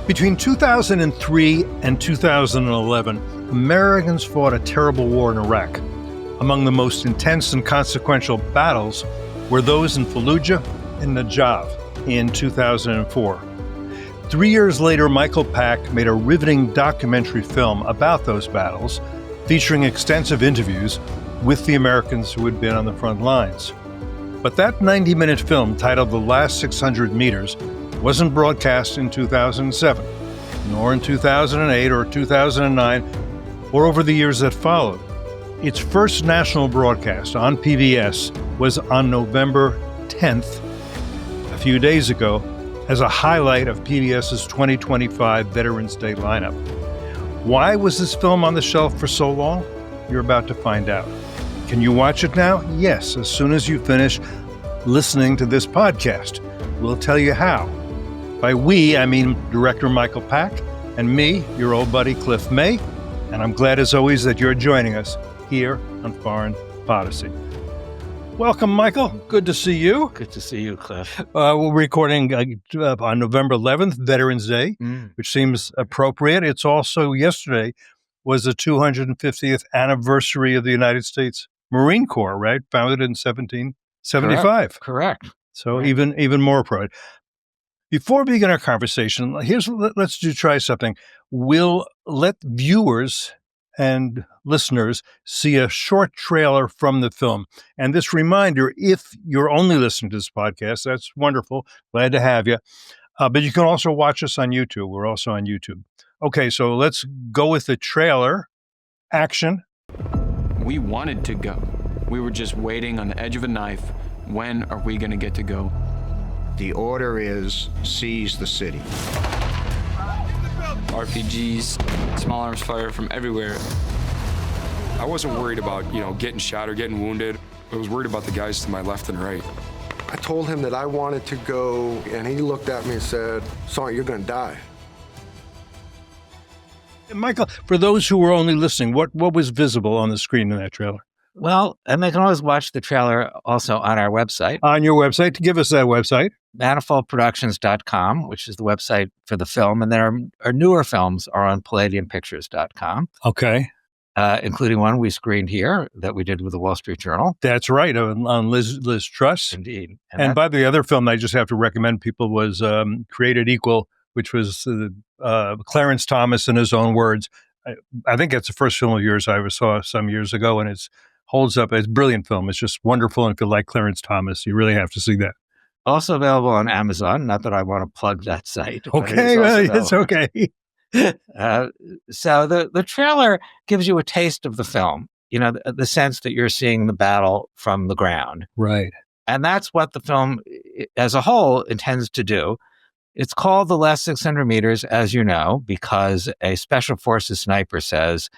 Between 2003 and 2011, Americans fought a terrible war in Iraq. Among the most intense and consequential battles were those in Fallujah and Najaf in 2004. 3 years later, Michael Pack made a riveting documentary film about those battles, featuring extensive interviews with the Americans who had been on the front lines. But that 90-minute film, titled The Last 600 Meters, wasn't broadcast in 2007, nor in 2008 or 2009, or over the years that followed. Its first national broadcast on PBS was on November 10th, a few days ago, as a highlight of PBS's 2025 Veterans Day lineup. Why was this film on the shelf for so long? You're about to find out. Can you watch it now? Yes, as soon as you finish listening to this podcast. We'll tell you how. By we, I mean director Michael Pack and me, your old buddy Cliff May, and I'm glad as always that you're joining us here on Foreign Policy. Welcome, Michael. Good to see you. Good to see you, Cliff. We're recording on November 11th, Veterans Day, which seems appropriate. It's also, yesterday was the 250th anniversary of the United States Marine Corps, right? Founded in 1775. Correct. So even more appropriate. Before we begin our conversation, let's try something. We'll let viewers and listeners see a short trailer from the film. And this reminder, if you're only listening to this podcast, that's wonderful. Glad to have you. But you can also watch us on YouTube. We're also on YouTube. Okay, so let's go with the trailer. Action. We wanted to go. We were just waiting on the edge of a knife. When are we going to get to go? The order is seize the city. RPGs, small arms fire from everywhere. I wasn't worried about, getting shot or getting wounded. I was worried about the guys to my left and right. I told him that I wanted to go, and he looked at me and said, "Son, you're gonna die." Michael, for those who were only listening, what was visible on the screen in that trailer? Well, and they can always watch the trailer also on our website. On your website. Give us that website. manifoldproductions.com, which is the website for the film. And then our newer films are on palladiumpictures.com. Okay. Including one we screened here that we did with the Wall Street Journal. That's right, on Liz Truss. Indeed. And by the other film I just have to recommend people was Created Equal, which was Clarence Thomas in his own words. I think that's the first film of yours I ever saw some years ago, and it holds up. It's a brilliant film. It's just wonderful, and if you like Clarence Thomas, you really have to see that. Also available on Amazon. Not that I want to plug that site. Okay, it's okay. So the trailer gives you a taste of the film, the sense that you're seeing the battle from the ground. Right. And that's what the film as a whole intends to do. It's called The Last 600 Meters, as you know, because a Special Forces sniper says,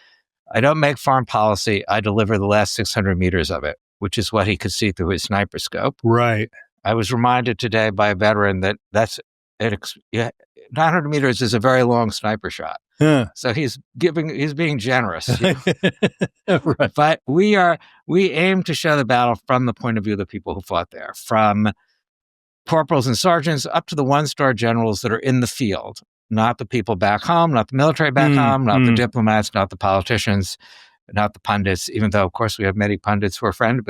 "I don't make foreign policy, I deliver the last 600 meters of it," which is what he could see through his sniper scope. Right. I was reminded today by a veteran that 900 meters is a very long sniper shot. Yeah. So he's being generous. Right. But we aim to show the battle from the point of view of the people who fought there, from corporals and sergeants up to the one-star generals that are in the field, not the people back home, not the military back home, not the diplomats, not the politicians, not the pundits, even though, of course, we have many pundits who are friends of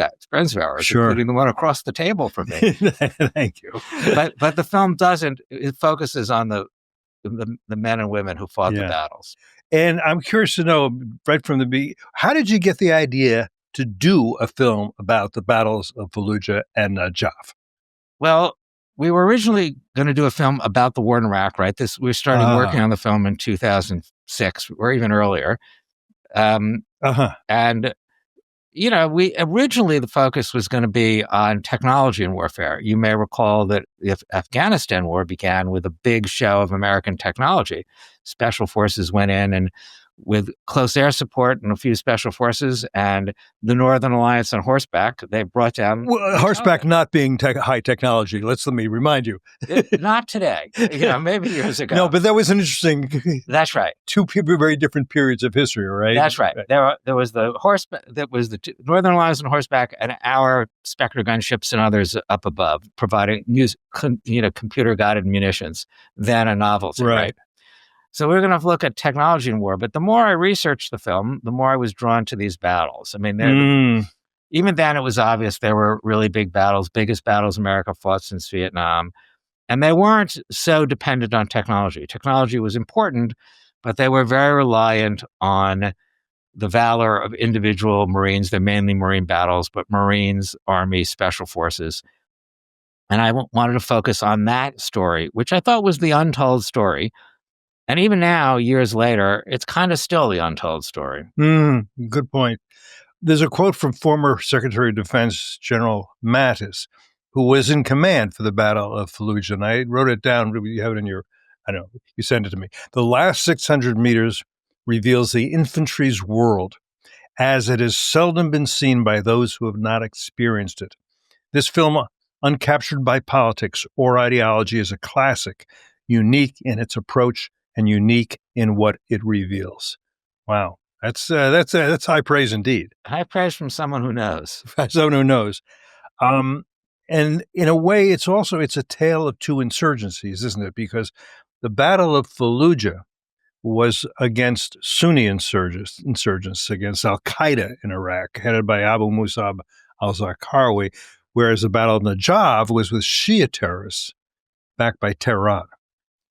ours, sure, including the one across the table from me. Thank you. But the film doesn't. It focuses on the men and women who fought the battles. And I'm curious to know, right from the beginning, how did you get the idea to do a film about the battles of Fallujah and Najaf? Well, we were originally going to do a film about the war in Iraq, right? We started working on the film in 2006 or even earlier. And, we originally, the focus was going to be on technology and warfare. You may recall that the Afghanistan war began with a big show of American technology. Special forces went in and with close air support and a few special forces and the Northern Alliance on horseback, they brought down... Well, horseback not being high technology. Let me remind you. Not today. Maybe years ago. No, but that was an interesting... That's right. Two very different periods of history, right? That's right. There was the horseback, that was the Northern Alliance on horseback, and our Spectre gunships and others up above, providing computer-guided munitions. Then a novelty, right? So we're going to look at technology in war. But the more I researched the film, the more I was drawn to these battles. I mean, even then it was obvious there were really big battles, biggest battles America fought since Vietnam. And they weren't so dependent on technology. Technology was important, but they were very reliant on the valor of individual Marines. They're mainly Marine battles, but Marines, Army, Special Forces. And I wanted to focus on that story, which I thought was the untold story. And even now, years later, it's kind of still the untold story. Good point. There's a quote from former Secretary of Defense General Mattis, who was in command for the Battle of Fallujah. And I wrote it down. You have it in your, I don't know, you sent it to me. The last 600 meters reveals the infantry's world as it has seldom been seen by those who have not experienced it. This film, uncaptured by politics or ideology, is a classic, unique in its approach and unique in what it reveals. Wow. That's high praise indeed. High praise from someone who knows. Someone who knows. And in a way, it's a tale of two insurgencies, isn't it? Because the Battle of Fallujah was against Sunni insurgents against al-Qaeda in Iraq, headed by Abu Musab al-Zarqawi, whereas the Battle of Najaf was with Shia terrorists backed by Tehran.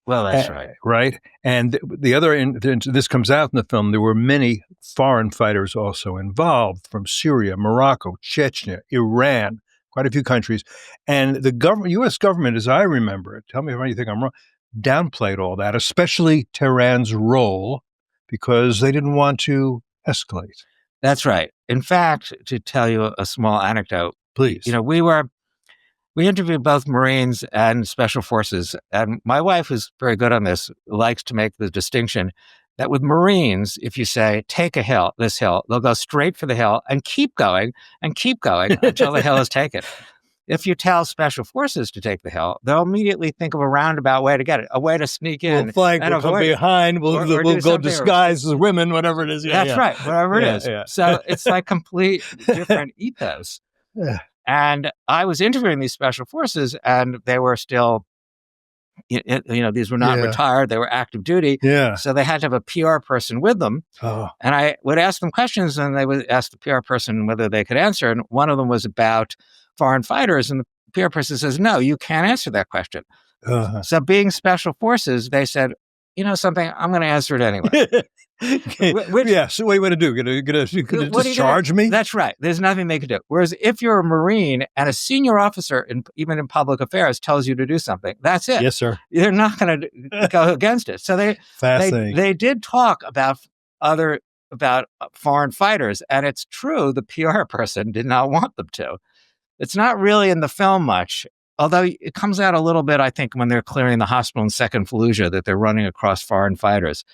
Well, that's right. Right. And the other, this comes out in the film, there were many foreign fighters also involved from Syria, Morocco, Chechnya, Iran, quite a few countries. And the U.S. government, as I remember it, tell me if you think I'm wrong, downplayed all that, especially Tehran's role, because they didn't want to escalate. That's right. In fact, to tell you a small anecdote, please. We interviewed both Marines and Special Forces, and my wife, who's very good on this, likes to make the distinction that with Marines, if you say, take this hill, they'll go straight for the hill and keep going until the hill is taken. If you tell Special Forces to take the hill, they'll immediately think of a roundabout way to get it, a way to sneak in. We'll flank, we'll come behind, we'll go disguised as women, whatever it is. That's right, whatever it is. Yeah. So it's like complete different ethos. Yeah. And I was interviewing these Special Forces, and they were still, these were not retired. They were active duty. Yeah. So they had to have a PR person with them. Oh. And I would ask them questions, and they would ask the PR person whether they could answer. And one of them was about foreign fighters. And the PR person says, no, you can't answer that question. Uh-huh. So being Special Forces, they said, something, I'm going to answer it anyway. So what are you going to do? Going to discharge me? That's right. There's nothing they could do. Whereas if you're a Marine and a senior officer, even in public affairs, tells you to do something, that's it. Yes, sir. They're not going to go against it. So they did talk about foreign fighters, and it's true the PR person did not want them to. It's not really in the film much, although it comes out a little bit, I think, when they're clearing the hospital in Second Fallujah, that they're running across foreign fighters.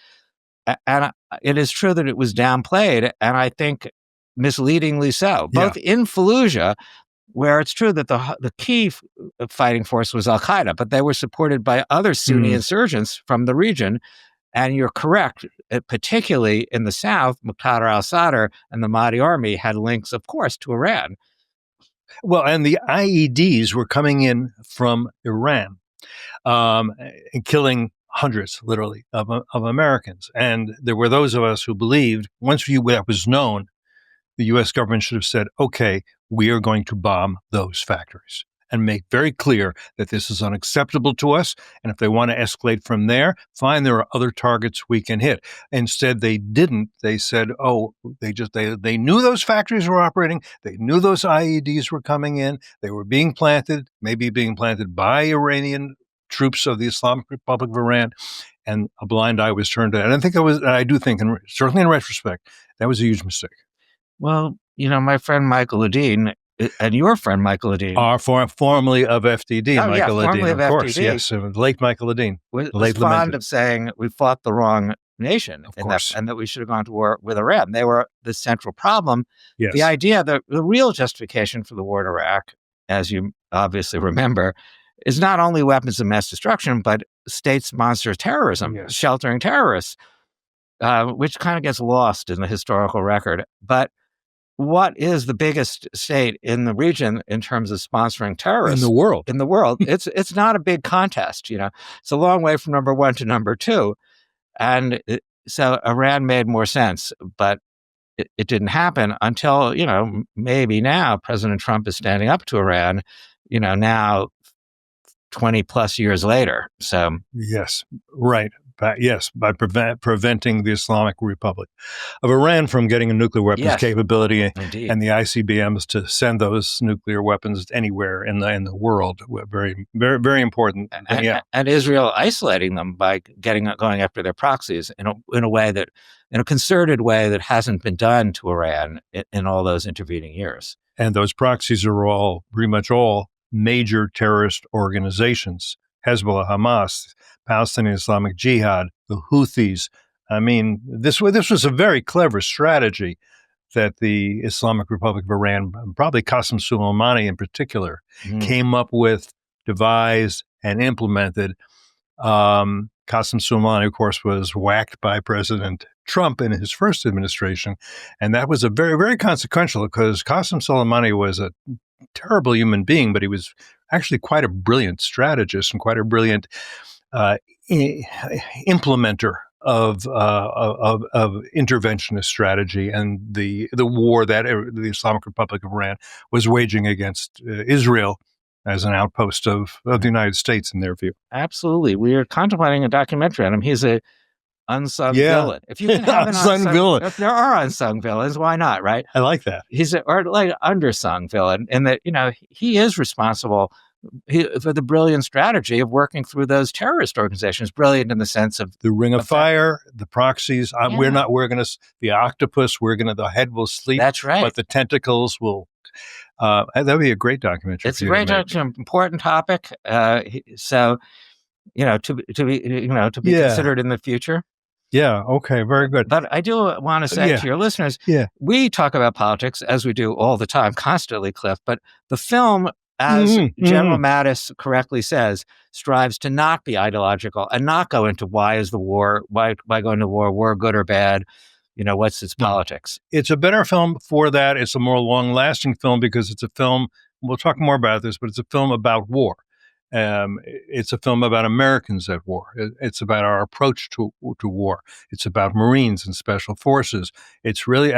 And it is true that it was downplayed, and I think misleadingly so. Both in Fallujah, where it's true that the key fighting force was al-Qaeda, but they were supported by other Sunni insurgents from the region. And you're correct, particularly in the south, Muqtada al-Sadr and the Mahdi army had links, of course, to Iran. Well, and the IEDs were coming in from Iran and killing hundreds, literally, of Americans. And there were those of us who believed, once that was known, the U.S. government should have said, okay, we are going to bomb those factories and make very clear that this is unacceptable to us. And if they want to escalate from there, fine, there are other targets we can hit. Instead, they didn't. They said, they knew those factories were operating. They knew those IEDs were coming in. They were being planted, maybe being planted by Iranian troops of the Islamic Republic of Iran, and a blind eye was turned to that. And I do think, certainly in retrospect, that was a huge mistake. Well, my friend Michael Ledeen, and your friend Michael Ledeen, formerly of FDD, Michael Ledeen, of course, FDD, yes, late Michael Ledeen, was fond of saying we fought the wrong nation, and that we should have gone to war with Iran. They were the central problem. Yes. The idea, the real justification for the war in Iraq, as you obviously remember, is not only weapons of mass destruction, but state-sponsored terrorism, sheltering terrorists, which kind of gets lost in the historical record. But what is the biggest state in the region in terms of sponsoring terrorists? In the world. It's not a big contest, It's a long way from number one to number two. And so Iran made more sense, but it didn't happen until, maybe now President Trump is standing up to Iran, now 20 plus years later. So Yes, right. By preventing the Islamic Republic of Iran from getting a nuclear weapons capability, indeed. and the ICBMs to send those nuclear weapons anywhere in the world. Very, very, very important. And Israel isolating them by going after their proxies in a concerted way that hasn't been done to Iran in all those intervening years. And those proxies are pretty much all major terrorist organizations: Hezbollah, Hamas, Palestinian Islamic Jihad, the Houthis. I mean, this was a very clever strategy that the Islamic Republic of Iran, probably Qasem Soleimani in particular, came up with, devised, and implemented. Qasem Soleimani, of course, was whacked by President Trump in his first administration, and that was a very, very consequential, because Qasem Soleimani was a terrible human being, but he was actually quite a brilliant strategist and quite a brilliant implementer of interventionist strategy and the war that the Islamic Republic of Iran was waging against Israel as an outpost of the United States, in their view. Absolutely. We are contemplating a documentary on him. He's a unsung villain. If you can have an unsung villain, if there are unsung villains, why not, right? I like that. He's an undersung villain, in that, he is responsible for the brilliant strategy of working through those terrorist organizations. Brilliant in the sense of the Ring of Fire, the proxies. The octopus, the head will sleep. That's right. But the tentacles will. That'd be a great documentary. It's a great documentary, important topic. So, to be considered in the future. Yeah. Okay. Very good. But I do want to say to your listeners, we talk about politics, as we do all the time, constantly, Cliff. But the film, as General Mattis correctly says, strives to not be ideological and not go into why going to war good or bad. What's its politics? It's a better film for that. It's a more long-lasting film because it's a film. We'll talk more about this, but it's a film about war. It's a film about Americans at war. It's about our approach to war. It's about Marines and Special Forces. It's really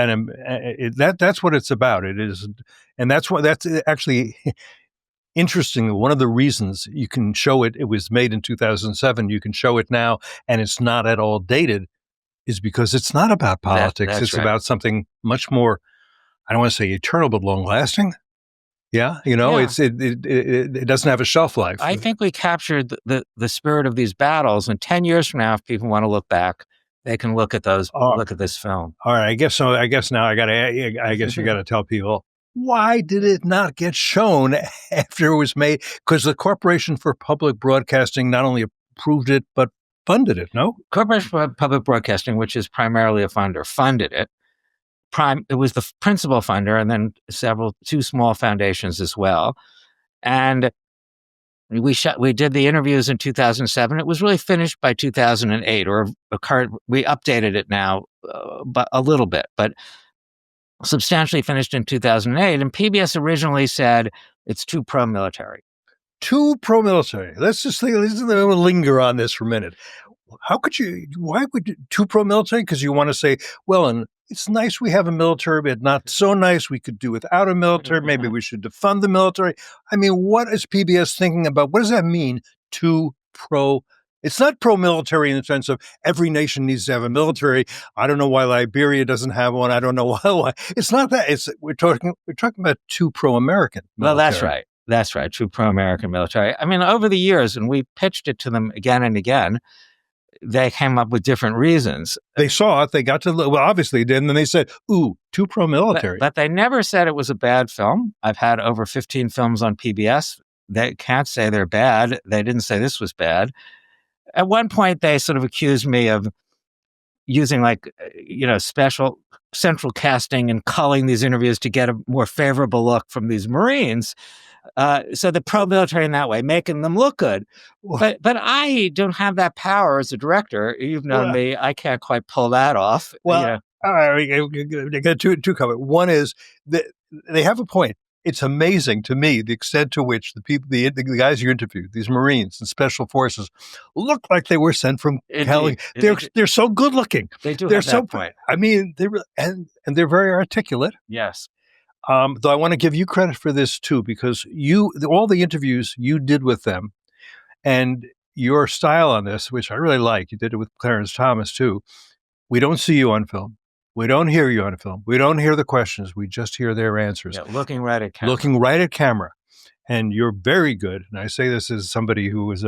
that's what it's about. It is, and that's actually interesting. One of the reasons you can show it was made in 2007. You can show it now, and it's not at all dated, is because it's not about politics. It's about something much more. I don't want to say eternal, but long-lasting. Yeah, it doesn't have a shelf life. I think we captured the spirit of these battles, and 10 years from now, if people want to look back, they can look at this film. All right, I guess so. I guess now I guess you got to tell people, why did it not get shown after it was made? Because the Corporation for Public Broadcasting not only approved it but funded it. No, Corporation for Public Broadcasting, which is primarily a funder, funded it. It was the principal funder, and then two small foundations as well. And we did the interviews in 2007. It was really finished by 2008, we updated it now, but a little bit, but substantially finished in 2008. And PBS originally said it's too pro-military. Too pro-military. Let's linger on this for a minute. Why would you too pro-military? Because you want to say, well, and it's nice we have a military, but not so nice we could do without a military. Maybe we should defund the military. I mean, what is PBS thinking about? What does that mean, too pro? It's not pro-military in the sense of every nation needs to have a military. I don't know why Liberia doesn't have one. I don't know why. It's not that. We're talking about too pro-American military. Well, that's right. True pro-American military. I mean, over the years, and we pitched it to them again and again, they came up with different reasons. They saw it. They got to, well, obviously they did. And then they said, ooh, too pro-military. But they never said it was a bad film. I've had over 15 films on PBS. They can't say they're bad. They didn't say this was bad. At one point, they sort of accused me of using special central casting and culling these interviews to get a more favorable look from these Marines. So the pro-military in that way, making them look good. But I don't have that power as a director. You've known me. I can't quite pull that off. Well, all right, I got two comments. One is that they have a point. it's amazing to me the extent to which the people, the guys you interviewed, these Marines and Special Forces, look like they were sent from hell. They're so good looking. They do they're have so, that point. I mean, and they're very articulate. Yes. Though I want to give you credit for this too, because all the interviews you did with them, and your style on this, which I really like, you did it with Clarence Thomas too. We don't see you on film. We don't hear you on film. We don't hear the questions. We just hear their answers. Yeah, looking right at camera. Looking right at camera. And you're very good. And I say this as somebody who was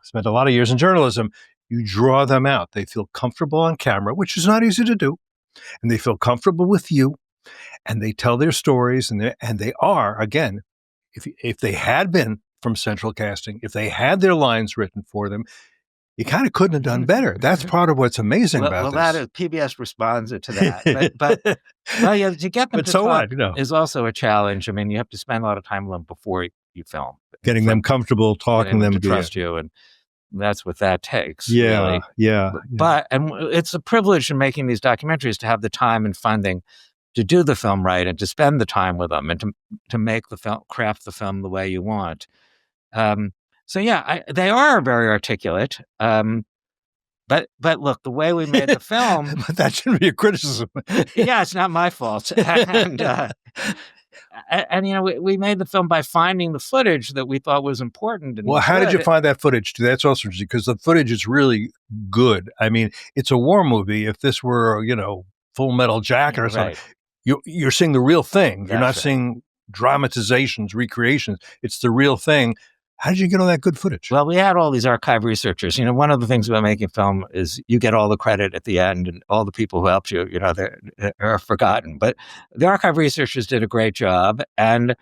spent a lot of years in journalism. You draw them out. They feel comfortable on camera, which is not easy to do. And they feel comfortable with you. And they tell their stories. And they are, again, if they had been from central casting, if they had their lines written for them, you kind of couldn't have done better. That's part of what's amazing about this. Well, that is, PBS responds to that. But to get them to talk is also a challenge. I mean, you have to spend a lot of time with them before you film. Getting them comfortable, talking them to trust you, and that's what that takes. Yeah, really. yeah. But it's a privilege in making these documentaries to have the time and funding to do the film right and to spend the time with them and to make the film, craft the film the way you want. So yeah, they are very articulate. But look, the way we made the film, but that shouldn't be a criticism. Yeah, it's not my fault. And we made the film by finding the footage that we thought was important. And how did you find that footage? That's also interesting because the footage is really good. I mean, it's a war movie. If this were, Full Metal Jacket or something, you're seeing the real thing. You're not seeing dramatizations, recreations. It's the real thing. How did you get all that good footage? Well, we had all these archive researchers. One of the things about making film is you get all the credit at the end, and all the people who helped you, they're forgotten. But the archive researchers did a great job, and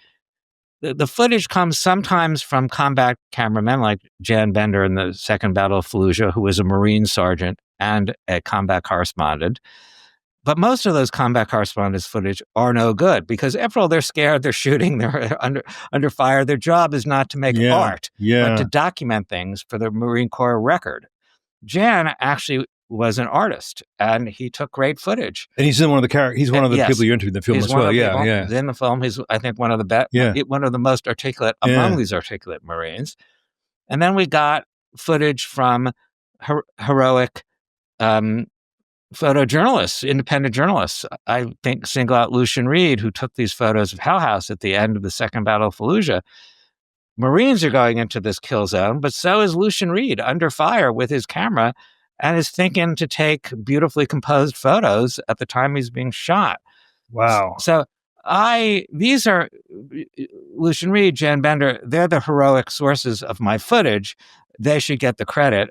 the footage comes sometimes from combat cameramen like Jan Bender in the Second Battle of Fallujah, who was a Marine sergeant and a combat correspondent. But most of those combat correspondents' footage are no good because, after all, they're scared, they're shooting, they're under fire. Their job is not to make art, but to document things for the Marine Corps record. Jan actually was an artist, and he took great footage. And he's in one of the characters. He's one of the people you interviewed in the film as well. Yeah. He's in the film. He's, I think, one of the best, one of the most articulate among these articulate Marines. And then we got footage from heroic photojournalists, independent journalists. I think single out Lucian Reed, who took these photos of Hell House at the end of the Second Battle of Fallujah. Marines are going into this kill zone, but so is Lucian Reed under fire with his camera and is thinking to take beautifully composed photos at the time he's being shot. Wow. So these are Lucian Reed, Jan Bender, they're the heroic sources of my footage. They should get the credit.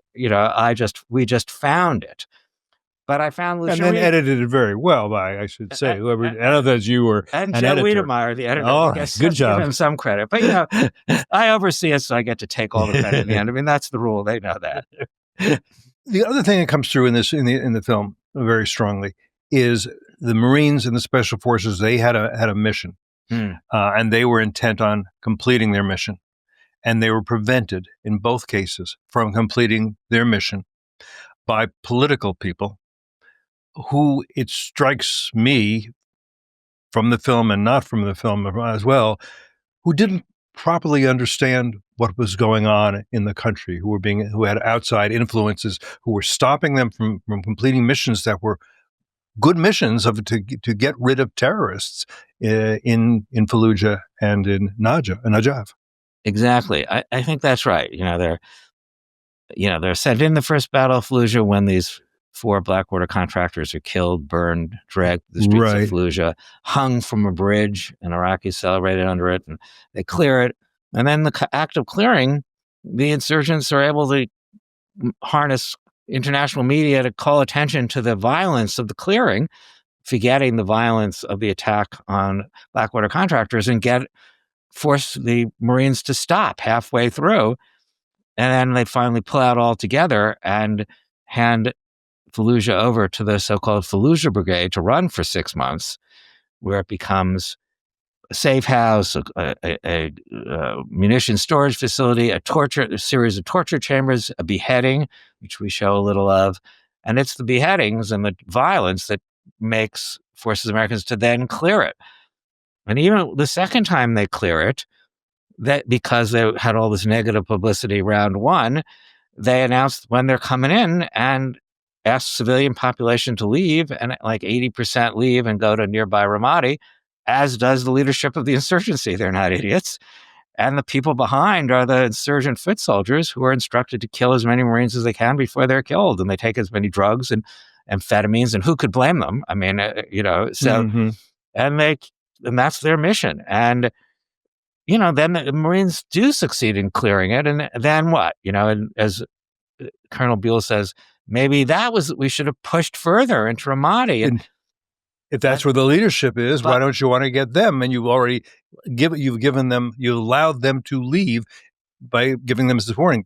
We just found it. But I found Lucian and then Reed, edited it very well by, I should say, whoever edited you were and an Joe editor. Wiedemeyer, the editor. All right, good job. Give him some credit, but I oversee it, so I get to take all the credit in the end. I mean, that's the rule. They know that. The other thing that comes through in the film very strongly is the Marines and the Special Forces. They had a mission, and they were intent on completing their mission, and they were prevented in both cases from completing their mission by political people who, it strikes me from the film and not from the film as well, who didn't properly understand what was going on in the country, who had outside influences, who were stopping them from completing missions that were good missions to get rid of terrorists in Fallujah and in Najaf. Exactly. I think that's right. They're sent in the first Battle of Fallujah when these 4 Blackwater contractors are killed, burned, dragged to the streets of Fallujah, hung from a bridge, and Iraqis celebrated under it, and they clear it. And then the act of clearing, the insurgents are able to harness international media to call attention to the violence of the clearing, forgetting the violence of the attack on Blackwater contractors, and force the Marines to stop halfway through. And then they finally pull out all together and hand Fallujah over to the so-called Fallujah Brigade to run for 6 months, where it becomes a safe house, a munition storage facility, a series of torture chambers, a beheading, which we show a little of. And it's the beheadings and the violence that makes forces Americans to then clear it. And even the second time they clear it, that because they had all this negative publicity round one, they announced when they're coming in and asked civilian population to leave, and like 80% leave and go to nearby Ramadi, as does the leadership of the insurgency. They're not idiots. And the people behind are the insurgent foot soldiers who are instructed to kill as many Marines as they can before they're killed. And they take as many drugs and amphetamines, and who could blame them? I mean, so, and that's their mission. And, then the Marines do succeed in clearing it. And then what? And as Colonel Buell says, maybe we should have pushed further into Ramadi. And if that's where the leadership is, why don't you want to get them? And you allowed them to leave by giving them this warning.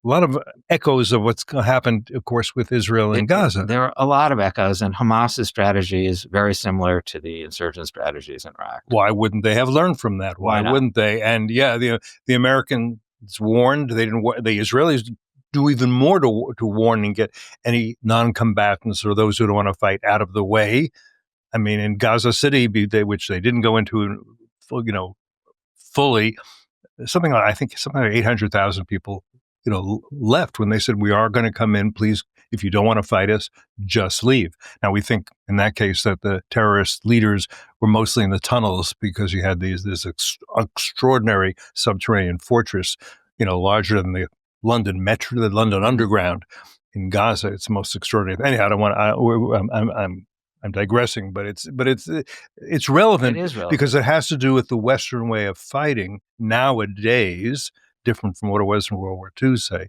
A lot of echoes of what's happened, of course, with Israel and Gaza. There are a lot of echoes, and Hamas's strategy is very similar to the insurgent strategies in Iraq. Why wouldn't they have learned from that? Why wouldn't they? And the Americans warned. They didn't. The Israelis do even more to warn and get any non-combatants or those who don't want to fight out of the way. I mean, in Gaza City, which they didn't go into, fully, something like 800,000 people, left when they said, we are going to come in. Please, if you don't want to fight us, just leave. Now, we think in that case that the terrorist leaders were mostly in the tunnels because you had this extraordinary subterranean fortress, larger than the London Metro, the London Underground in Gaza. It's the most extraordinary. Anyhow, I'm digressing, but it's relevant, because it has to do with the Western way of fighting nowadays, different from what it was in World War II, say,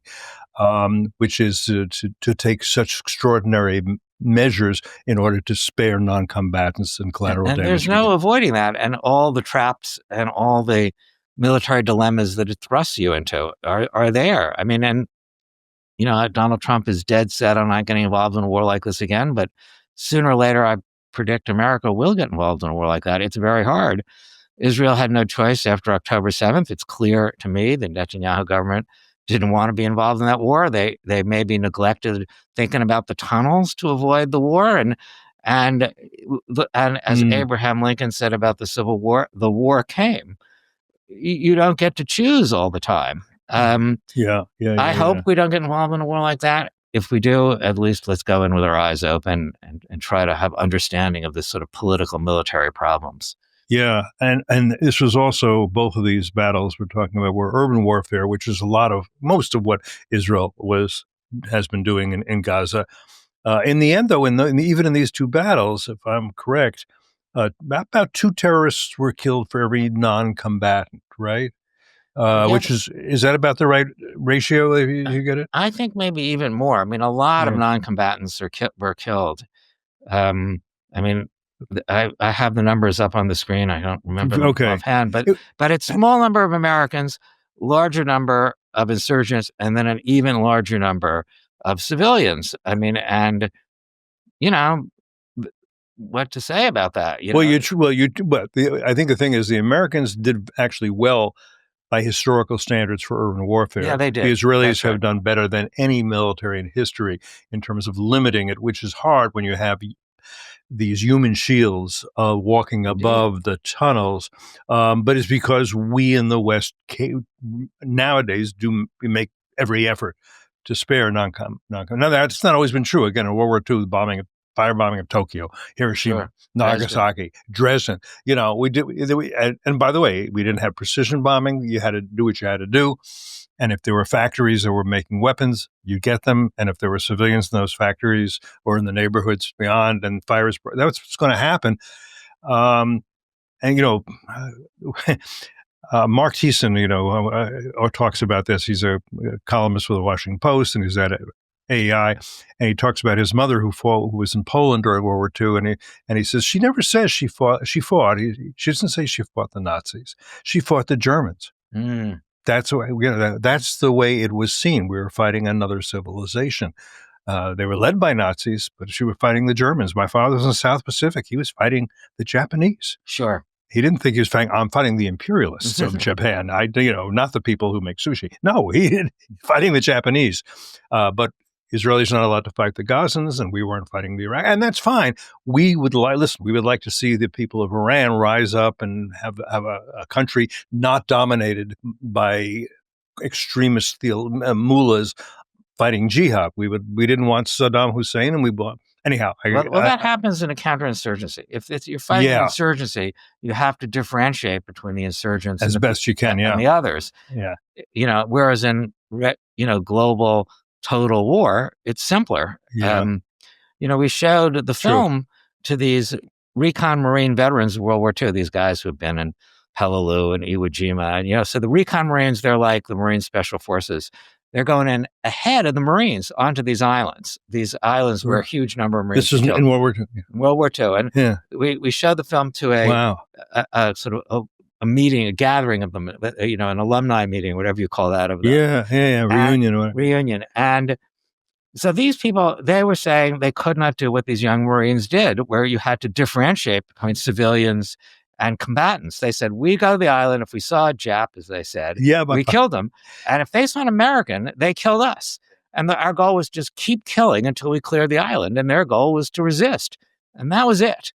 which is to take such extraordinary measures in order to spare non-combatants and collateral damage. And there's no avoiding that, and all the traps and all the military dilemmas that it thrusts you into are there. I mean, and Donald Trump is dead set on not getting involved in a war like this again, but sooner or later, I predict America will get involved in a war like that. It's very hard. Israel had no choice after October 7th. It's clear to me the Netanyahu government didn't want to be involved in that war. They maybe neglected thinking about the tunnels to avoid the war. And as Abraham Lincoln said about the Civil War, the war came. You don't get to choose all the time. I hope we don't get involved in a war like that. If we do, at least let's go in with our eyes open and try to have understanding of this sort of political military problems. Yeah, and this was also, both of these battles we're talking about were urban warfare, which is most of what Israel has been doing in Gaza. In the end, though, even in these two battles, if I'm correct, about 2 terrorists were killed for every non-combatant, right? Which is that about the right ratio? If you get it, I think maybe even more. I mean, a lot of non-combatants were killed. I have the numbers up on the screen. I don't remember them offhand, but it's small number of Americans, larger number of insurgents, and then an even larger number of civilians. I mean, and what to say about that? I think the thing is the Americans did actually well by historical standards for urban warfare. Yeah, they did. The Israelis have done better than any military in history in terms of limiting it, which is hard when you have these human shields walking above the tunnels. But it's because we in the West nowadays make every effort to spare non-com. Now, that's not always been true. Again, in World War II, the firebombing of Tokyo, Hiroshima, Nagasaki, Dresden. We did. And by the way, we didn't have precision bombing. You had to do what you had to do. And if there were factories that were making weapons, you get them. And if there were civilians in those factories or in the neighborhoods beyond, and fires, that's what's going to happen. Mark Thiessen, talks about this. He's a columnist for the Washington Post, and he's at AEI, and he talks about his mother who was in Poland during World War II, and he says she never says she fought. She doesn't say she fought the Nazis. She fought the Germans. That's the way it was seen. We were fighting another civilization. They were led by Nazis, but she was fighting the Germans. My father was in the South Pacific. He was fighting the Japanese. Sure. He didn't think he was fighting, I'm fighting the imperialists of Japan. Not the people who make sushi. No, he did fighting the Japanese. But Israelis are not allowed to fight the Gazans, and we weren't fighting the Iraq, and that's fine. We would like to see the people of Iran rise up and have a country not dominated by extremist mullahs fighting jihad. We didn't want Saddam Hussein, and we bought. Anyhow, that happens in a counterinsurgency. If you're fighting an insurgency, you have to differentiate between the insurgents as best you can, and the others. Yeah, whereas in global total war, it's simpler. Yeah. We showed the film to these recon Marine veterans of World War II. These guys who have been in Peleliu and Iwo Jima, and so the recon Marines, they're like the Marine Special Forces. They're going in ahead of the Marines onto these islands where a huge number of Marines. This is in World War II. World War II. And we showed the film to a sort of a meeting, a gathering of them, an alumni meeting, whatever you call that. Reunion. And so these people, they were saying they could not do what these young Marines did, where you had to differentiate between civilians and combatants. They said, we go to the island. If we saw a Jap, as they said, we killed them. And if they saw an American, they killed us. And our goal was just keep killing until we cleared the island. And their goal was to resist. And that was it.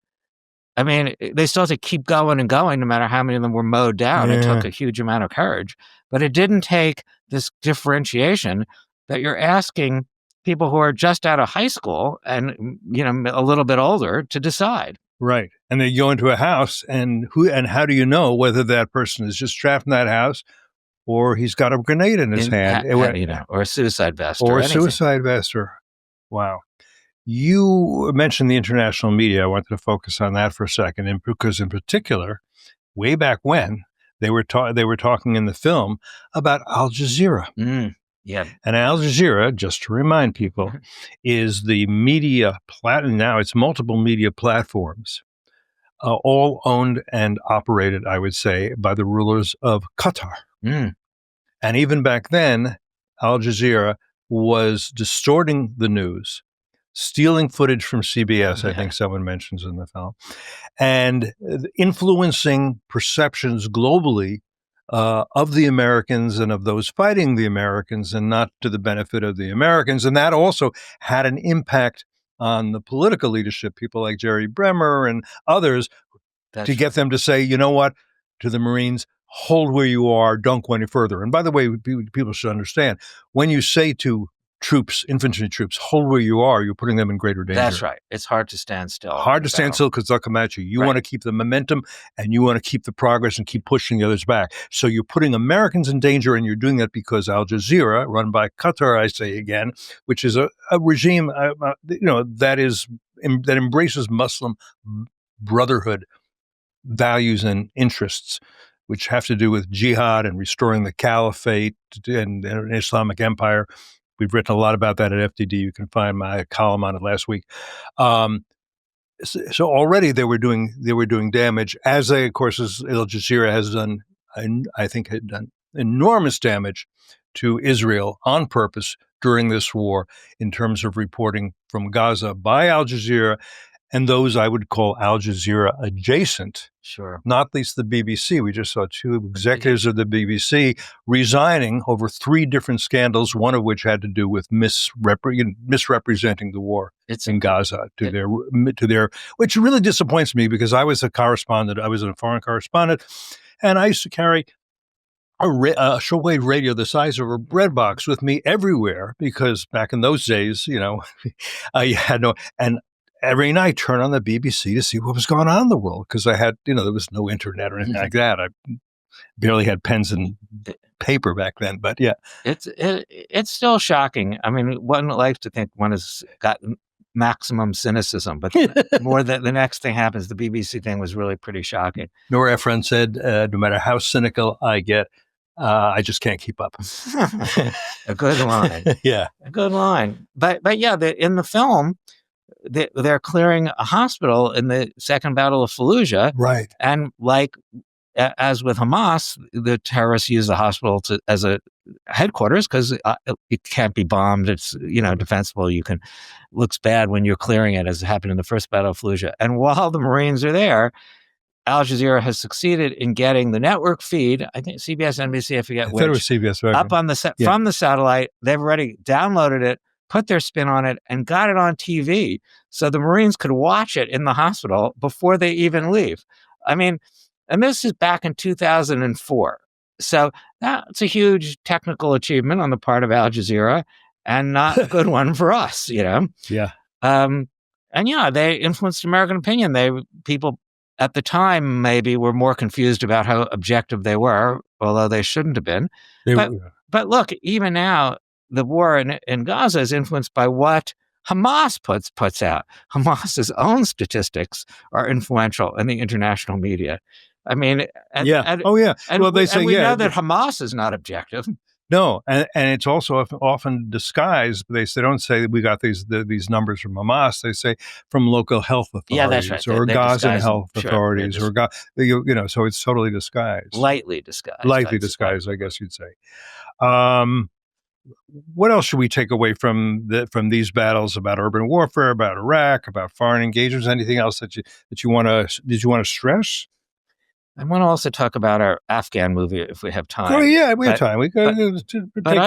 I mean, they still had to keep going and going, no matter how many of them were mowed down. It took a huge amount of courage. But it didn't take this differentiation that you're asking people who are just out of high school and, a little bit older to decide. Right. And they go into a house, and how do you know whether that person is just trapped in that house or he's got a grenade in his hand? Or a suicide vest. Or a suicide vest. Wow. You mentioned the international media. I wanted to focus on that for a second, because in particular, way back when, they were talking in the film about Al Jazeera. Yeah. And Al Jazeera, just to remind people, is the media now it's multiple media platforms, all owned and operated, I would say, by the rulers of Qatar. And even back then, Al Jazeera was distorting the news, stealing footage from CBS, I think someone mentions in the film, and influencing perceptions globally of the Americans and of those fighting the Americans, and not to the benefit of the Americans. And that also had an impact on the political leadership, people like Jerry Bremer and others, to get them to say, you know what, to the Marines, hold where you are, don't go any further. And by the way, people should understand, when you say to infantry troops, hold where you are, you're putting them in greater danger. That's right. It's hard to stand still. Hard to stand still because they'll come at you. You want to keep the momentum, and you want to keep the progress and keep pushing the others back. So you're putting Americans in danger, and you're doing that because Al Jazeera, run by Qatar, I say again, which is a regime that embraces Muslim brotherhood values and interests, which have to do with jihad and restoring the caliphate and an Islamic empire. We've written a lot about that at FDD. You can find my column on it last week. So already they were doing damage, as Al Jazeera has done. I think had done enormous damage to Israel on purpose during this war in terms of reporting from Gaza by Al Jazeera and those I would call Al Jazeera adjacent. Sure. Not least the BBC. We just saw two executives of the BBC resigning over 3 different scandals, one of which had to do with misrepresenting the war in Gaza to their, which really disappoints me, because I was a correspondent. I was a foreign correspondent, and I used to carry a shortwave radio the size of a bread box with me everywhere, because back in those days, I had no, and every night turn on the BBC to see what was going on in the world, because I had, there was no internet or anything like that. I barely had pens and paper back then, but yeah. It's still shocking. I mean, one likes to think one has got maximum cynicism, but more the next thing happens. The BBC thing was really pretty shocking. Nora Ephron said, no matter how cynical I get, I just can't keep up. A good line. Yeah. A good line. But yeah, in the film, they're clearing a hospital in the Second Battle of Fallujah. Right. And as with Hamas, the terrorists use the hospital as a headquarters because it can't be bombed. It's, defensible. Looks bad when you're clearing it, as happened in the First Battle of Fallujah. And while the Marines are there, Al Jazeera has succeeded in getting the network feed. I think CBS, NBC, I forget which. I thought it was CBS. Right? Up on from the satellite. They've already downloaded it put their spin on it, and got it on TV so the Marines could watch it in the hospital before they even leave. I mean, and this is back in 2004. So that's a huge technical achievement on the part of Al Jazeera and not a good one for us, you know? Yeah. And yeah, they influenced American opinion. People at the time maybe were more confused about how objective they were, although they shouldn't have been. But look, even now, the war in Gaza is influenced by what Hamas puts out. Hamas's own statistics are influential in the international media. I mean, And well, they say, we know that Hamas is not objective. No, and it's also often disguised. They don't say we got these numbers from Hamas. They say from local health authorities, yeah, that's right. or Gazan health authorities, or so it's totally disguised, lightly disguised, I guess you'd say. What else should we take away from these battles about urban warfare, about Iraq, about foreign engagements? Anything else that you want to stress? I want to also talk about our Afghan movie if we have time. Oh yeah, we have time. We take your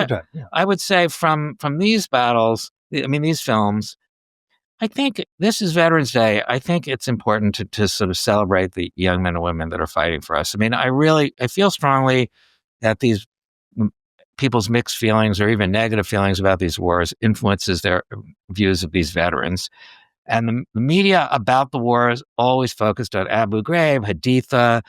time. Yeah. I would say from these battles, I mean these films, I think this is Veterans Day. I think it's important to sort of celebrate the young men and women that are fighting for us. I mean, I feel strongly that these people's mixed feelings or even negative feelings about these wars influences their views of these veterans. And the media about the war is always focused on Abu Ghraib, Haditha,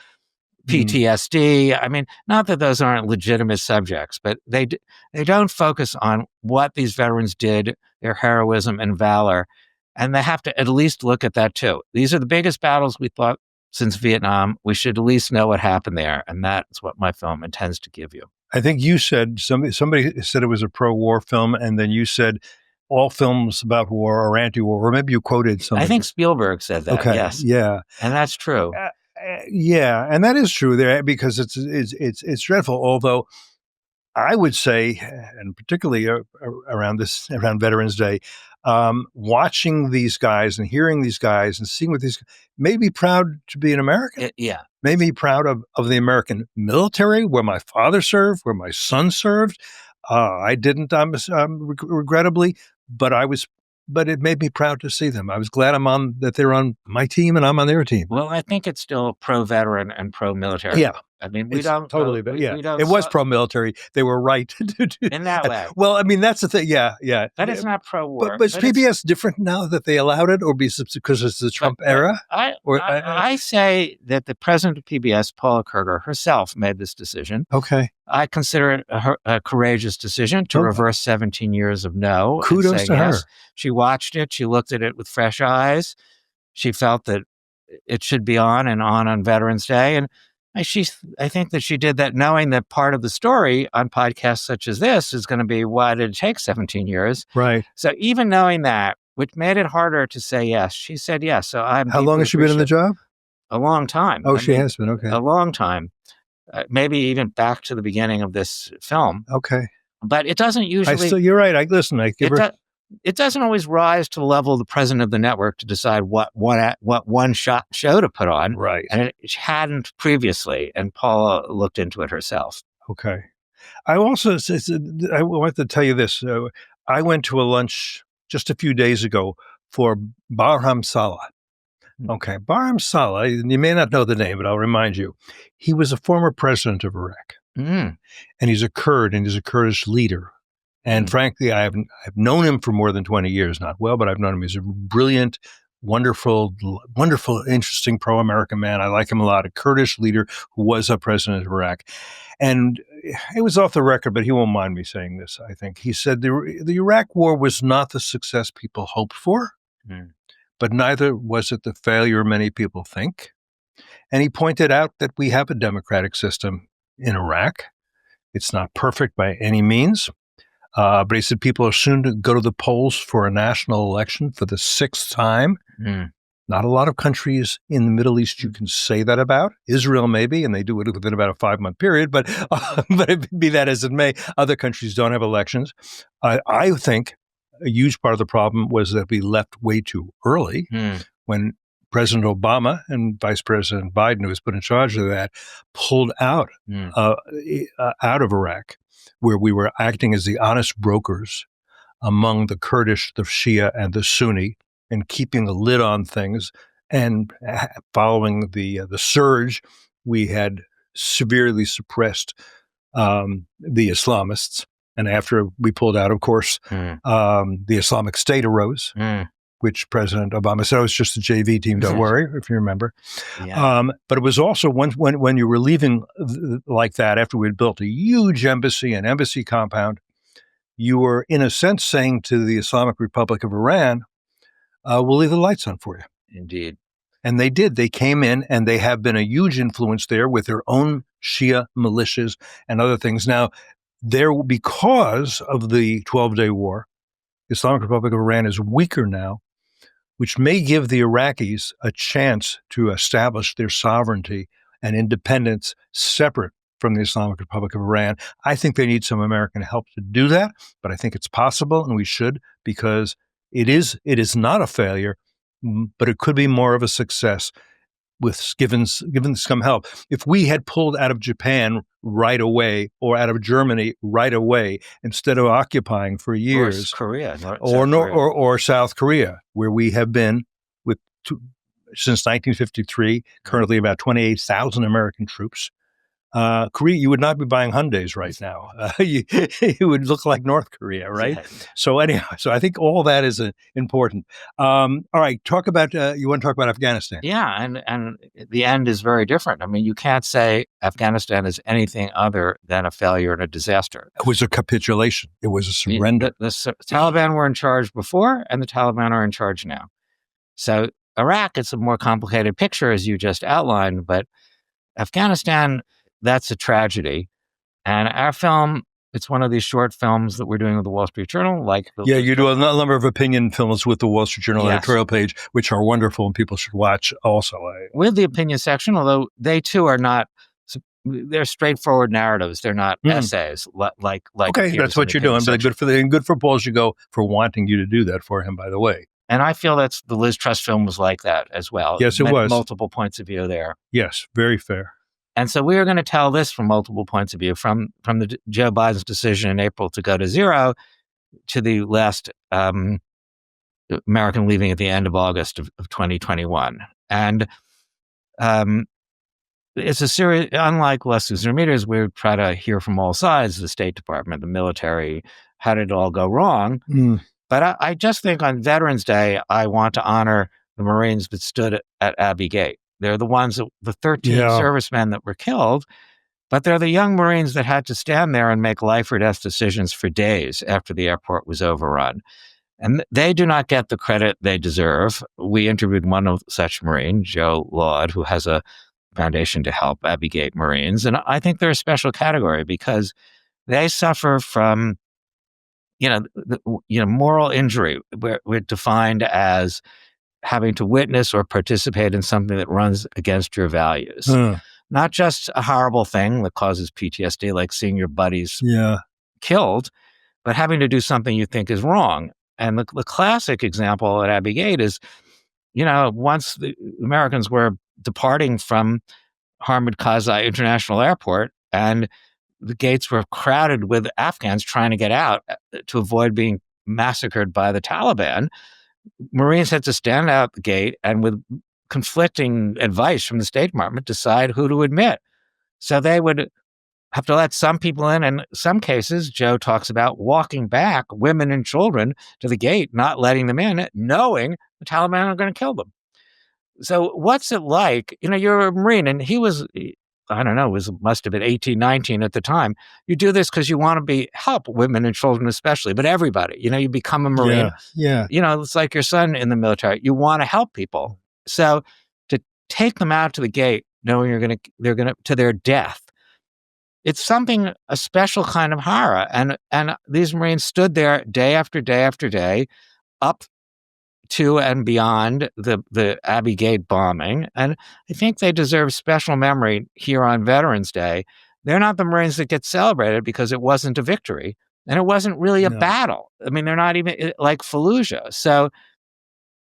PTSD. I mean, not that those aren't legitimate subjects, but they don't focus on what these veterans did, their heroism and valor. And they have to at least look at that too. These are the biggest battles we thought since Vietnam. We should at least know what happened there. And that's what my film intends to give you. I think you said, somebody said it was a pro-war film, and then you said all films about war are anti-war, or maybe you quoted something. I think Spielberg said that, okay. Yes. Yeah. And that's true. Yeah, and that is true there because it's dreadful, although I would say, and particularly around Veterans Day, watching these guys and hearing these guys and seeing what these made me proud to be an American. Yeah. Made me proud of the American military, where my father served, where my son served. I didn't, regrettably, but it made me proud to see them. I was glad that they're on my team and I'm on their team. Well, I think it's still pro-veteran and pro-military. Yeah. I mean, it was pro-military. They were right in that way. Well, I mean, that's the thing. Yeah. But it's not pro-war. But is PBS different now that they allowed it, or because it's the Trump era? I say that the president of PBS, Paula Kerger, herself made this decision. Okay. I consider it a courageous decision to reverse 17 years of no. Kudos to her. She watched it. She looked at it with fresh eyes. She felt that it should be on Veterans Day. And I think that she did that knowing that part of the story on podcasts such as this is going to be why did it take 17 years? Right. So even knowing that, which made it harder to say yes, she said yes. So How long has she been in the job? A long time. Oh, she has been. Okay. A long time. Maybe even back to the beginning of this film. Okay. But it doesn't usually. You're right. It doesn't always rise to the level of the president of the network to decide what one show to put on. Right. And it hadn't previously, and Paula looked into it herself. Okay. I also I want to tell you this. I went to a lunch just a few days ago for Barham Saleh. Okay. Barham Saleh, you may not know the name, but I'll remind you. He was a former president of Iraq. And he's a Kurd, and he's a Kurdish leader. And frankly, I've known him for more than 20 years, not well, but I've known him. He's a brilliant, wonderful, interesting pro-American man. I like him a lot, a Kurdish leader who was a president of Iraq. And it was off the record, but he won't mind me saying this, I think. He said the Iraq war was not the success people hoped for, but neither was it the failure many people think. And he pointed out that we have a democratic system in Iraq. It's not perfect by any means. But he said people are soon to go to the polls for a national election for the 6th time. Not a lot of countries in the Middle East you can say that about. Israel maybe, and they do it within about a 5-month period. But be that as it may, other countries don't have elections. I think a huge part of the problem was that we left way too early when President Obama and Vice President Biden, who was put in charge of that, pulled out of Iraq, where we were acting as the honest brokers among the Kurdish, the Shia, and the Sunni, and keeping a lid on things. And following the surge, we had severely suppressed the Islamists. And after we pulled out, of course, the Islamic State arose, which President Obama said, it's just a JV team, don't worry, if you remember. Yeah. But it was also when you were leaving like that, after we had built a huge embassy, an embassy compound, you were, in a sense, saying to the Islamic Republic of Iran, we'll leave the lights on for you. Indeed. And they did. They came in, and they have been a huge influence there with their own Shia militias and other things. Now, because of the 12-day war, the Islamic Republic of Iran is weaker now, which may give the Iraqis a chance to establish their sovereignty and independence separate from the Islamic Republic of Iran. I think they need some American help to do that, but I think it's possible, and we should, because it is not a failure, but it could be more of a success with given some help. If we had pulled out of Japan right away, or out of Germany right away, instead of occupying for years, Or Korea, or South Korea, where we have been since 1953, currently about 28,000 American troops. Korea, you would not be buying Hyundais right now. You would look like North Korea, right? Yeah. So anyhow, I think all that is important. All right, talk about, you want to talk about Afghanistan? Yeah, and the end is very different. I mean, you can't say Afghanistan is anything other than a failure and a disaster. It was a capitulation. It was a surrender. The Taliban were in charge before, and the Taliban are in charge now. So Iraq, it's a more complicated picture, as you just outlined, but Afghanistan, that's a tragedy. And our film, it's one of these short films that we're doing with the Wall Street Journal. You do a number of opinion films with the Wall Street Journal Yes. editorial page, which are wonderful and people should watch also. With the opinion section, although they too are not, they're straightforward narratives. They're not essays like. Okay, that's what you're doing. But good for Paul Gigot for wanting you to do that for him, by the way. And I feel that's the Liz Truss film was like that as well. Yes, it was. Multiple points of view there. Yes, very fair. And so we are going to tell this from multiple points of view, from the Joe Biden's decision in April to go to zero to the last American leaving at the end of August of 2021. And it's a series, unlike Lessons or Meters, we try to hear from all sides, the State Department, the military, how did it all go wrong? But I just think on Veterans Day, I want to honor the Marines that stood at Abbey Gate. They're the ones, the 13 servicemen that were killed, but they're the young Marines that had to stand there and make life or death decisions for days after the airport was overrun. And they do not get the credit they deserve. We interviewed one of such Marine, Joe Laud, who has a foundation to help Abbey Gate Marines. And I think they're a special category because they suffer from, moral injury. We're defined as having to witness or participate in something that runs against your values. Not just a horrible thing that causes PTSD, like seeing your buddies killed, but having to do something you think is wrong. And the classic example at Abbey Gate is, once the Americans were departing from Hamid Karzai International Airport, and the gates were crowded with Afghans trying to get out to avoid being massacred by the Taliban, Marines had to stand out the gate and, with conflicting advice from the State Department, decide who to admit. So they would have to let some people in. And in some cases, Joe talks about walking back women and children to the gate, not letting them in, knowing the Taliban are going to kill them. So what's it like? You're a Marine, and he was, I don't know, must have been 18, 19 at the time. You do this because you want to help women and children especially, but everybody. You become a Marine. Yeah. It's like your son in the military. You want to help people. So to take them out to the gate, knowing they're gonna to their death, it's something, a special kind of horror. And these Marines stood there day after day after day, up to and beyond the Abbey Gate bombing. And I think they deserve special memory here on Veterans Day. They're not the Marines that get celebrated because it wasn't a victory and it wasn't really a battle. I mean, they're not even like Fallujah. So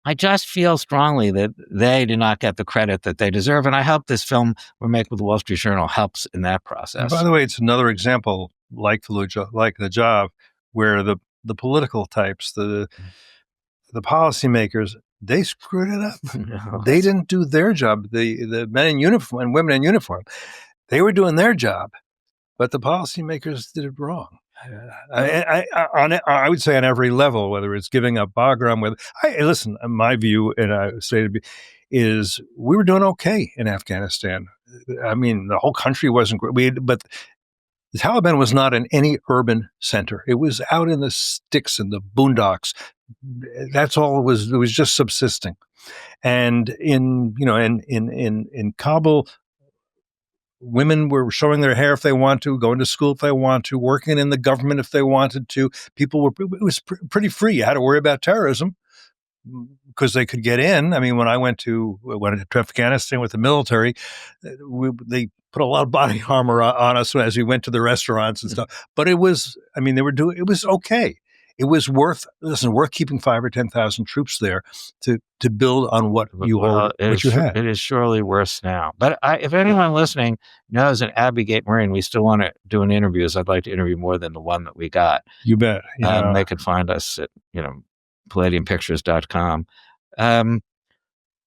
I just feel strongly that they do not get the credit that they deserve. And I hope this film we make with the Wall Street Journal helps in that process. And by the way, it's another example, like Fallujah, like Najaf, where the the political types, the policymakers, they screwed it up. No. They didn't do their job. The men in uniform and women in uniform, they were doing their job, but the policymakers did it wrong. I would say on every level, whether it's giving up Bagram, listen, my view, and I stated, is we were doing okay in Afghanistan. I mean, the whole country wasn't great, but the Taliban was not in any urban center. It was out in the sticks and the boondocks. That's all it was. It was just subsisting. And in Kabul, women were showing their hair if they want to, going to school if they want to, working in the government if they wanted to. People were, it was pretty free. You had to worry about terrorism because they could get in. I mean, when I went to Afghanistan with the military, they put a lot of body armor on us as we went to the restaurants and stuff. But it was, I mean, it was okay. It was worth keeping 5,000 or 10,000 troops there to build on what you had. It is surely worse now. But if anyone listening knows an Abbey Gate Marine, we still want to do an interview. I'd like to interview more than the one that we got. You bet. They could find us at palladiumpictures.com.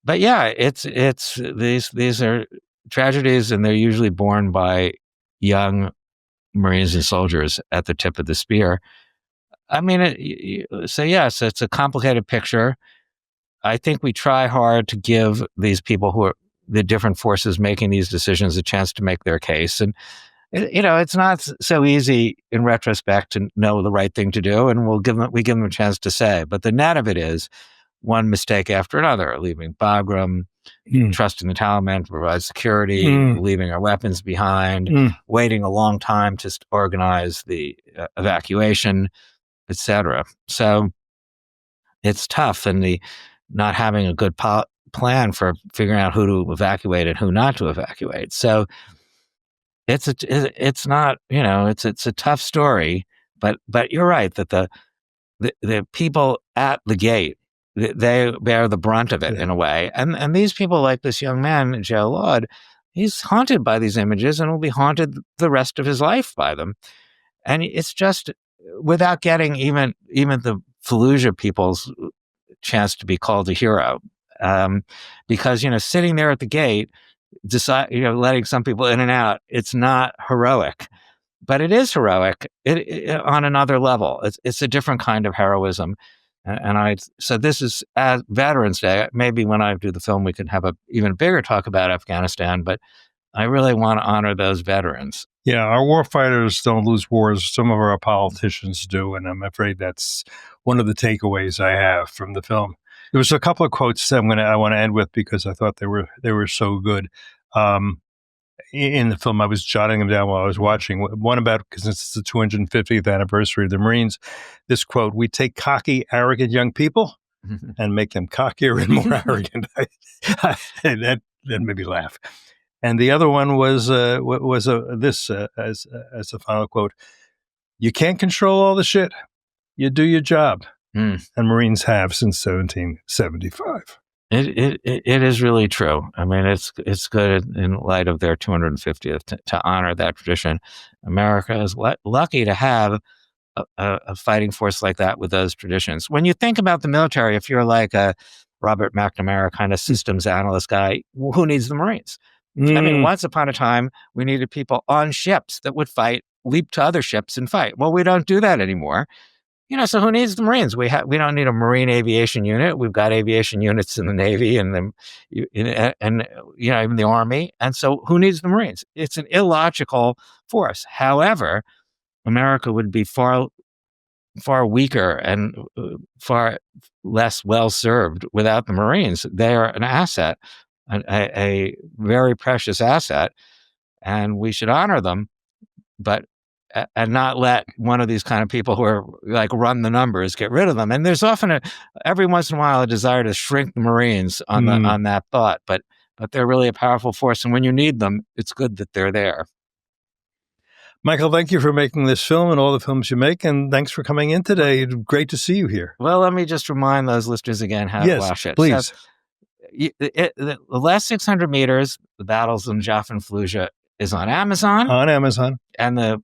But yeah, it's these are tragedies, and they're usually borne by young Marines and soldiers at the tip of the spear. I mean, so yes, it's a complicated picture. I think we try hard to give these people who are the different forces making these decisions a chance to make their case. And, it's not so easy in retrospect to know the right thing to do, and we give them a chance to say. But the net of it is one mistake after another, leaving Bagram, trusting the Taliban to provide security, leaving our weapons behind, waiting a long time to organize the evacuation, etc. So it's tough, and the not having a good plan for figuring out who to evacuate and who not to evacuate. So it's a tough story, but you're right that the people at the gate, they bear the brunt of it in a way. And these people, like this young man, Jalad, he's haunted by these images and will be haunted the rest of his life by them. And it's just, without getting even the Fallujah people's chance to be called a hero, because sitting there at the gate, letting some people in and out, it's not heroic, but it is heroic on another level. It's a different kind of heroism, so this is as Veterans Day. Maybe when I do the film, we can have a even bigger talk about Afghanistan, but I really want to honor those veterans. Yeah, our warfighters don't lose wars. Some of our politicians do, and I'm afraid that's one of the takeaways I have from the film. There was a couple of quotes I want to end with because I thought they were so good. In the film, I was jotting them down while I was watching. One about, because it's the 250th anniversary of the Marines, this quote: "We take cocky, arrogant young people and make them cockier and more arrogant." That made me laugh. And the other one was this as a final quote: "You can't control all the shit. You do your job." And Marines have since 1775. It is really true. I mean, it's good in light of their 250th to honor that tradition. America is lucky to have a fighting force like that with those traditions. When you think about the military, if you're like a Robert McNamara kind of systems analyst guy, who needs the Marines? I mean, once upon a time, we needed people on ships that would fight, leap to other ships and fight. Well, we don't do that anymore. So who needs the Marines? We don't need a Marine aviation unit. We've got aviation units in the Navy and even the Army. And so who needs the Marines? It's an illogical force. However, America would be far, far weaker and far less well served without the Marines. They are an asset, a very precious asset, and we should honor them, and not let one of these kind of people who are like run the numbers get rid of them. And there's often every once in a while a desire to shrink the Marines on that thought, but they're really a powerful force. And when you need them, it's good that they're there. Michael, thank you for making this film and all the films you make, and thanks for coming in today. Great to see you here. Well, let me just remind those listeners again how to watch it. Please. So, the last 600 meters, the battles in Najaf and Fallujah, is on Amazon. On Amazon. And the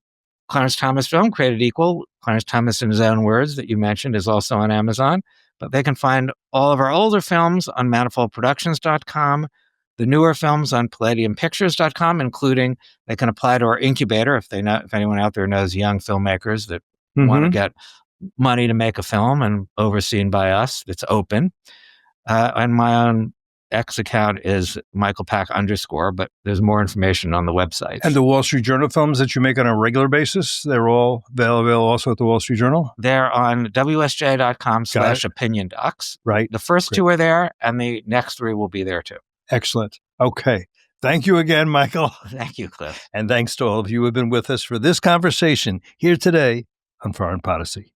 Clarence Thomas film, Created Equal. Clarence Thomas, in his own words, that you mentioned, is also on Amazon. But they can find all of our older films on manifoldproductions.com, the newer films on palladiumpictures.com, including they can apply to our incubator if anyone out there knows young filmmakers that want to get money to make a film and overseen by us. It's open. And my own X account is Michael Pack _, but there's more information on the website. And the Wall Street Journal films that you make on a regular basis, they're all available also at the Wall Street Journal? They're on WSJ.com/opinion docs. Right. The first two are there, and the next 3 will be there too. Excellent. Okay. Thank you again, Michael. Thank you, Cliff. And thanks to all of you who have been with us for this conversation here today on Foreign Policy.